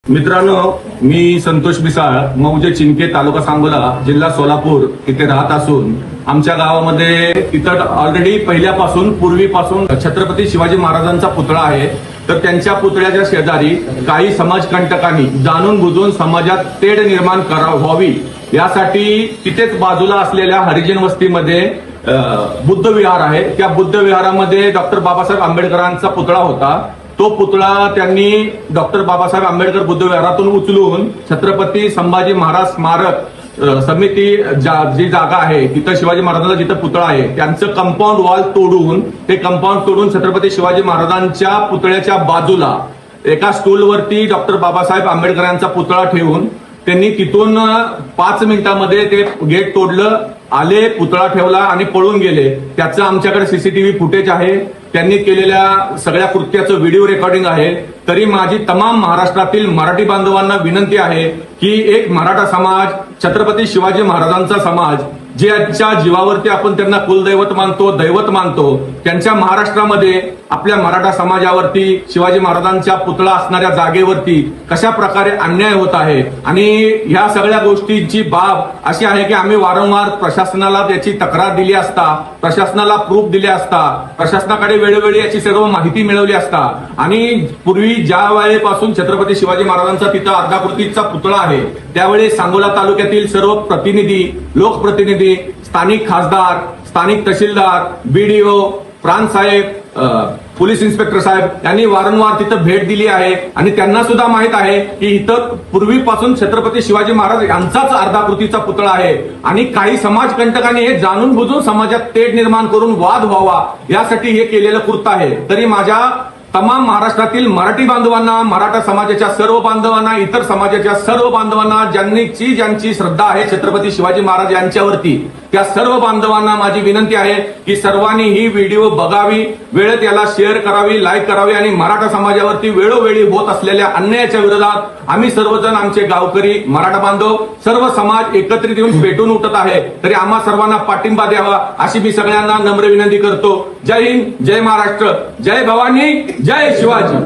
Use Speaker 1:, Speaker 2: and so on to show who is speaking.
Speaker 1: मित्रांनो, मी संतोष मिसाळ, मौजे चिंके, तालुका सांगोला, जिल्हा सोलापूर इथे राहत असून आमच्या गावामध्ये इथं ऑलरेडी पहिल्यापासून पूर्वीपासून छत्रपती शिवाजी महाराजांचा पुतळा आहे. तर त्यांच्या पुतळ्याच्या शेजारी काही समाजकंटकांनी जाणून बुजून समाजात तेढ निर्माण व्हावी यासाठी तिथेच बाजूला असलेल्या हरिजन वस्तीमध्ये बुद्ध विहार आहे. त्या बुद्ध विहारामध्ये डॉक्टर बाबासाहेब आंबेडकरांचा पुतळा होता. तो पुतळा त्यांनी डॉक्टर बाबासाहेब आंबेडकर बुद्ध विहारातून उचलून छत्रपती संभाजी महाराज स्मारक समिती जी जागा आहे तिथं शिवाजी महाराजांचा जिथं पुतळा आहे त्यांचं कंपाऊंड वॉल तोडून छत्रपती शिवाजी महाराजांच्या पुतळ्याच्या बाजूला एका स्टूलवरती डॉक्टर बाबासाहेब आंबेडकरांचा पुतळा ठेवून त्यांनी तिथून 5 मिनिटांमध्ये ते गेट तोडलं, आले, पुतळा ठेवला आणि पळून गेले. त्याचं आमच्याकडे सीसीटीव्ही फुटेज आहे. त्यांनी केलेल्या सगळ्या कृत्याचं व्हिडिओ रेकॉर्डिंग आहे. तरी माझी तमाम महाराष्ट्रातील मराठी बांधवांना विनंती आहे की एक मराठा समाज, छत्रपती शिवाजी महाराजांचा समाज, ज्यांच्या जीवावरती आपण त्यांना कुलदैवत मानतो, दैवत मानतो, त्यांच्या महाराष्ट्रामध्ये आपल्या मराठा समाजावरती शिवाजी महाराजांच्या पुतळा असणाऱ्या जागेवरती कशा प्रकारे अन्याय होत आहे. आणि ह्या सगळ्या गोष्टींची बाब अशी आहे की आम्ही वारंवार प्रशासनाला त्याची तक्रार दिली असता, प्रशासनाला प्रूफ दिले असता, प्रशासनाकडे वेळोवेळी याची सर्व माहिती मिळवली असता आणि पूर्वी ज्या वेळेपासून छत्रपती शिवाजी महाराजांचा तिथं अर्धाकृतीचा पुतळा आहे त्यावेळी सांगोला तालुक्यातील सर्व प्रतिनिधी, लोकप्रतिनिधी, स्थानिक खासदार, स्थानिक तहसीलदार, बीडीओ, प्रांत साहेब, पोलीस इन्स्पेक्टर साहेब यांनी वारंवार तिथं भेट दिली आहे आणि त्यांना सुद्धा माहित आहे की इथं पूर्वीपासून छत्रपती शिवाजी महाराज यांचाच अर्धाकृतीचा पुतळा आहे. आणि काही समाजकंटकांनी हे जाणून बुजून समाजात तेढ निर्माण करून वाद व्हावा यासाठी हे केलेलं कृत्य आहे. तरी माझ्या तमाम महाराष्ट्रातील मराठी बांधवांना, मराठा समाजाच्या सर्व बांधवांना, इतर समाजाच्या सर्व बांधवांना ज्यांची श्रद्धा आहे छत्रपती शिवाजी महाराज यांच्यावरती, त्या सर्व बांधवांना माझी विनंती आहे की सर्वांनी ही व्हिडिओ बघावी, वेळेत याला शेअर करावी, लाईक करावी आणि मराठा समाजावरती वेळोवेळी होत असलेल्या अन्यायाच्या विरोधात आम्ही सर्वजण, आमचे गावकरी, मराठा बांधव, सर्व समाज एकत्रित येऊन पेटून उठत आहे. तरी आम्हा सर्वांना पाठिंबा द्यावा अशी मी सगळ्यांना नम्र विनंती करतो. जय हिंद, जय महाराष्ट्र, जय भवानी, जय शिवाजी.